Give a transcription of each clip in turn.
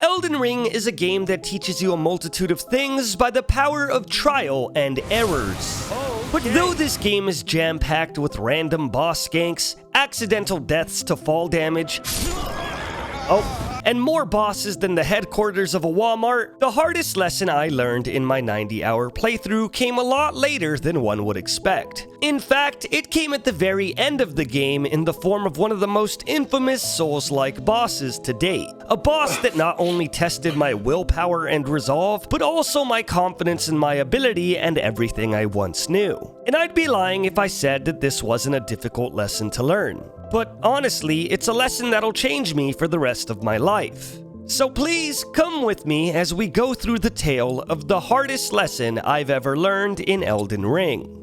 Elden Ring is a game that teaches you a multitude of things by the power of trial and errors. But though this game is jam-packed with random boss ganks, accidental deaths to fall damage, and more bosses than the headquarters of a Walmart, the hardest lesson I learned in my 90-hour playthrough came a lot later than one would expect. In fact, it came at the very end of the game in the form of one of the most infamous Souls-like bosses to date. A boss that not only tested my willpower and resolve, but also my confidence in my ability and everything I once knew. And I'd be lying if I said that this wasn't a difficult lesson to learn. But honestly, it's a lesson that'll change me for the rest of my life. So please, come with me as we go through the tale of the hardest lesson I've ever learned in Elden Ring.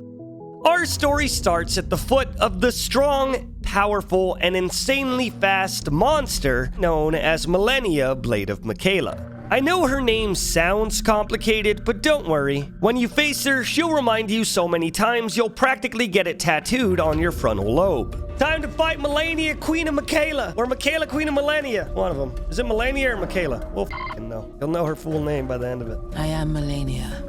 Our story starts at the foot of the strong, powerful, and insanely fast monster known as Millennia Blade of Michaela. I know her name sounds complicated, but don't worry. When you face her, she'll remind you so many times you'll practically get it tattooed on your frontal lobe. Time to fight Millennia, Queen of Michaela, or Michaela, Queen of Millennia. One of them. Is it Millennia or Michaela? We'll f***ing know. You'll know her full name by the end of it. I am Millennia,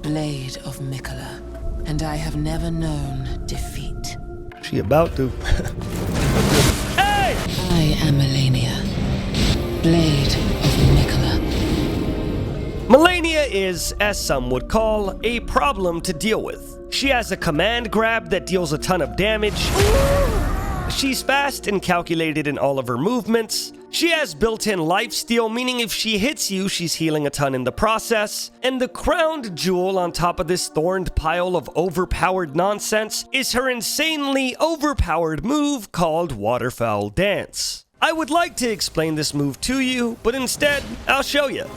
Blade of Michaela, and I have never known defeat. She about to. Hey! I am Millennia, Blade of Michaela. Millennia is, as some would call, a problem to deal with. She has a command grab that deals a ton of damage. She's fast and calculated in all of her movements. She has built-in lifesteal, meaning if she hits you, she's healing a ton in the process. And the crowned jewel on top of this thorned pile of overpowered nonsense is her insanely overpowered move called Waterfowl Dance. I would like to explain this move to you, but instead, I'll show you.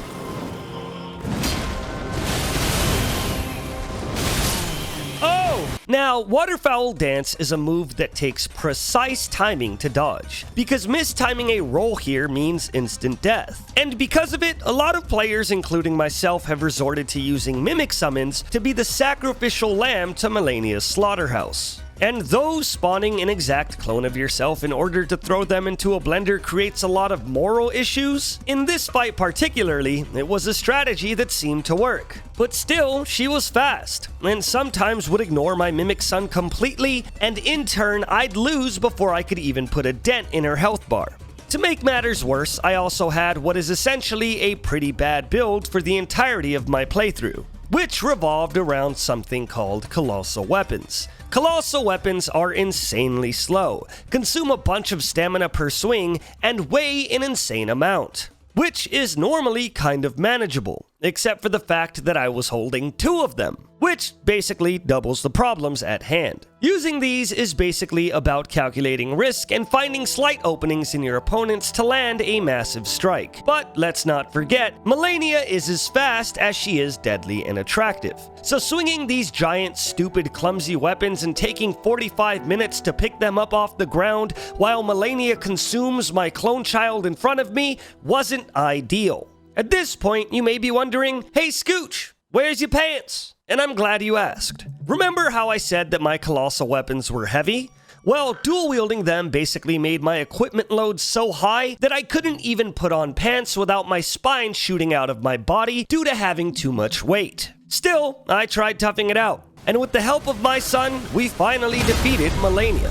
Now, Waterfowl Dance is a move that takes precise timing to dodge, because mistiming a roll here means instant death. And because of it, a lot of players, including myself, have resorted to using mimic summons to be the sacrificial lamb to Millennia's slaughterhouse. And though spawning an exact clone of yourself in order to throw them into a blender creates a lot of moral issues, in this fight particularly, it was a strategy that seemed to work. But still, she was fast, and sometimes would ignore my Mimic Son completely, and in turn, I'd lose before I could even put a dent in her health bar. To make matters worse, I also had what is essentially a pretty bad build for the entirety of my playthrough, which revolved around something called Colossal Weapons. Colossal weapons are insanely slow, consume a bunch of stamina per swing, and weigh an insane amount, which is normally kind of manageable, except for the fact that I was holding 2 of them, which basically doubles the problems at hand. Using these is basically about calculating risk and finding slight openings in your opponents to land a massive strike. But let's not forget, Millennia is as fast as she is deadly and attractive. So swinging these giant, stupid, clumsy weapons and taking 45 minutes to pick them up off the ground while Millennia consumes my clone child in front of me wasn't ideal. At this point, you may be wondering, hey Scooch, where's your pants? And I'm glad you asked. Remember how I said that my colossal weapons were heavy? Well, dual wielding them basically made my equipment load so high that I couldn't even put on pants without my spine shooting out of my body due to having too much weight. Still, I tried toughing it out, and with the help of my son, we finally defeated Millennia.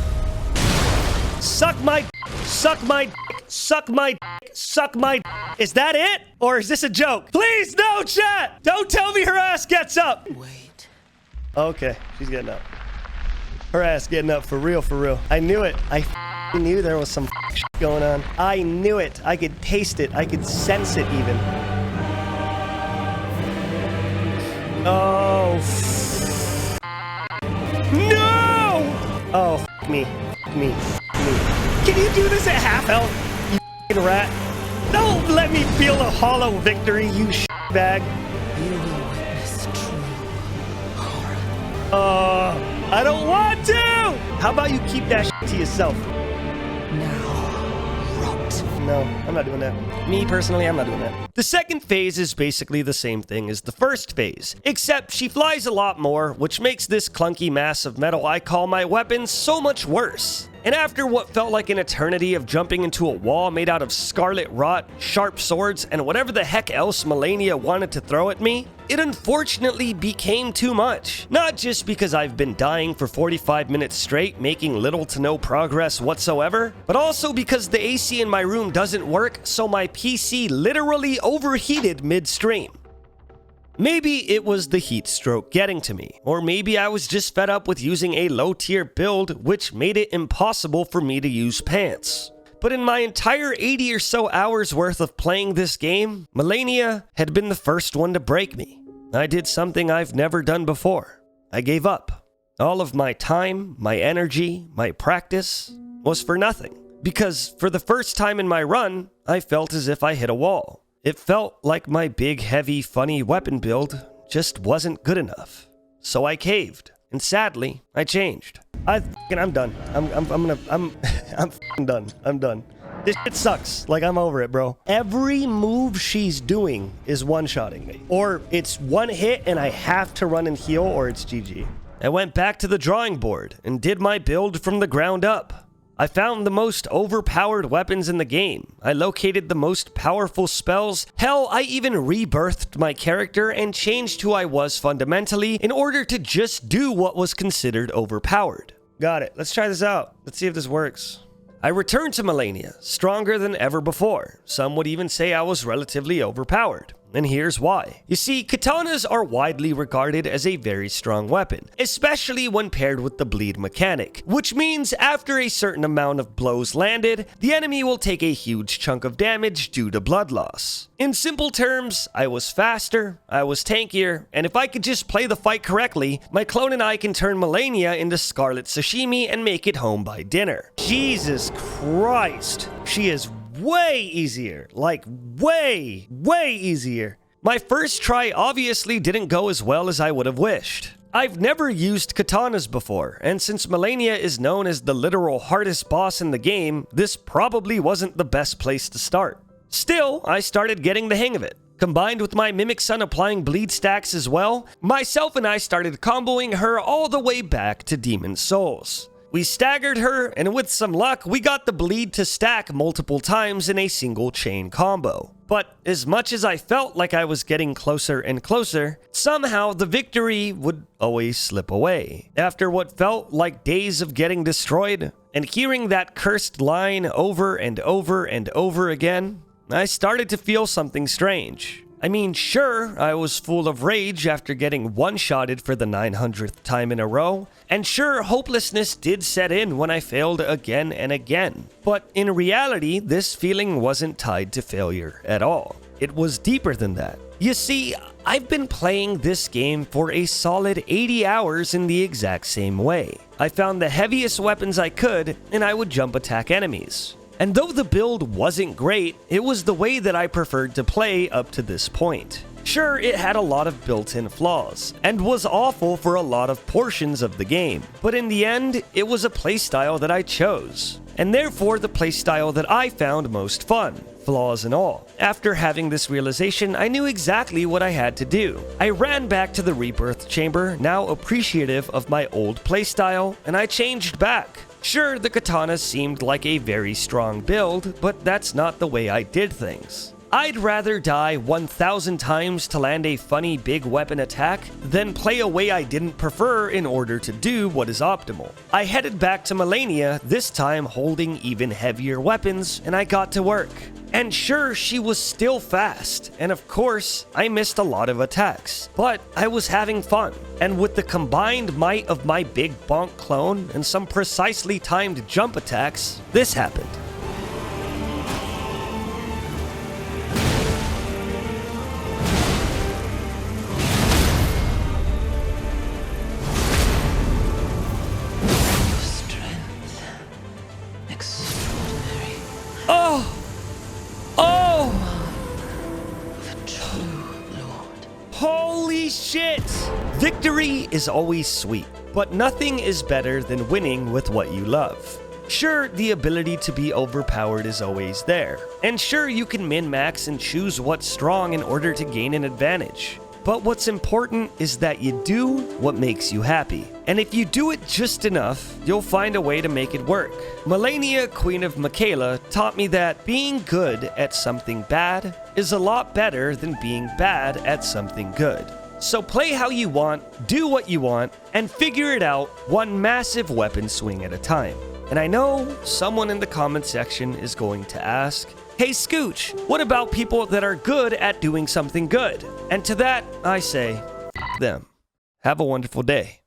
Suck my suck my suck my suck my. Is that it? Or is this a joke? Please, no, chat! Don't tell me her ass gets up! Wait. Okay, she's getting up. Her ass getting up for real, for real. I knew it. I knew there was some shit going on. I knew it. I could taste it. I could sense it even. Oh. No! Oh, me. Me. Can you do this at half health, you rat? Don't let me feel a hollow victory, you bag. You will witness true horror. I don't want to! How about you keep that to yourself? Now, rot. No, I'm not doing that. Me, personally, I'm not doing that. The second phase is basically the same thing as the first phase, except she flies a lot more, which makes this clunky mass of metal I call my weapons so much worse. And after what felt like an eternity of jumping into a wall made out of scarlet rot, sharp swords, and whatever the heck else Malenia wanted to throw at me, it unfortunately became too much. Not just because I've been dying for 45 minutes straight, making little to no progress whatsoever, but also because the AC in my room doesn't work, so my PC literally overheated mid-stream. Maybe it was the heat stroke getting to me, or maybe I was just fed up with using a low-tier build, which made it impossible for me to use pants. But in my entire 80 or so hours worth of playing this game, Malenia had been the first one to break me. I did something I've never done before. I gave up. All of my time, my energy, my practice was for nothing. Because for the first time in my run, I felt as if I hit a wall. It felt like my big, heavy, funny weapon build just wasn't good enough. So I caved, and sadly, I changed. I'm done. I'm done. I'm done. This shit sucks. Like, I'm over it, bro. Every move she's doing is one-shotting me. Or it's one hit and I have to run and heal, or it's GG. I went back to the drawing board and did my build from the ground up. I found the most overpowered weapons in the game. I located the most powerful spells. Hell, I even rebirthed my character and changed who I was fundamentally in order to just do what was considered overpowered. Got it. Let's try this out. Let's see if this works. I returned to Malenia, stronger than ever before. Some would even say I was relatively overpowered. And here's why. You see, katanas are widely regarded as a very strong weapon, especially when paired with the bleed mechanic, which means after a certain amount of blows landed, the enemy will take a huge chunk of damage due to blood loss. In simple terms, I was faster, I was tankier, and if I could just play the fight correctly, my clone and I can turn Malenia into Scarlet Sashimi and make it home by dinner. Jesus Christ, she is way easier. Like, way easier. My first try obviously didn't go as well as I would have wished. I've never used katanas before, and since Malenia is known as the literal hardest boss in the game, this probably wasn't the best place to start. Still, I started getting the hang of it. Combined with my Mimic Son applying bleed stacks as well, myself and I started comboing her all the way back to Demon Souls. We staggered her, and with some luck, we got the bleed to stack multiple times in a single chain combo. But as much as I felt like I was getting closer and closer, somehow the victory would always slip away. After what felt like days of getting destroyed, and hearing that cursed line over and over and over again, I started to feel something strange. I mean, sure, I was full of rage after getting one-shotted for the 900th time in a row, and sure, hopelessness did set in when I failed again and again. But in reality, this feeling wasn't tied to failure at all. It was deeper than that. You see, I've been playing this game for a solid 80 hours in the exact same way. I found the heaviest weapons I could, and I would jump attack enemies. And though the build wasn't great, it was the way that I preferred to play up to this point. Sure, it had a lot of built-in flaws, and was awful for a lot of portions of the game, but in the end, it was a playstyle that I chose, and therefore the playstyle that I found most fun, flaws and all. After having this realization, I knew exactly what I had to do. I ran back to the Rebirth Chamber, now appreciative of my old playstyle, and I changed back. Sure, the katana seemed like a very strong build, but that's not the way I did things. I'd rather die 1,000 times to land a funny big weapon attack than play a way I didn't prefer in order to do what is optimal. I headed back to Malenia, this time holding even heavier weapons, and I got to work. And sure, she was still fast, and of course, I missed a lot of attacks, but I was having fun. And with the combined might of my big bonk clone and some precisely timed jump attacks, this happened. Holy shit! Victory is always sweet, but nothing is better than winning with what you love. Sure, the ability to be overpowered is always there, and sure, you can min-max and choose what's strong in order to gain an advantage. But what's important is that you do what makes you happy. And if you do it just enough, you'll find a way to make it work. Melania, Queen of Michaela, taught me that being good at something bad is a lot better than being bad at something good. So play how you want, do what you want, and figure it out one massive weapon swing at a time. And I know someone in the comment section is going to ask, "Hey Scooch, what about people that are good at doing something good?" And to that, I say, them. Have a wonderful day.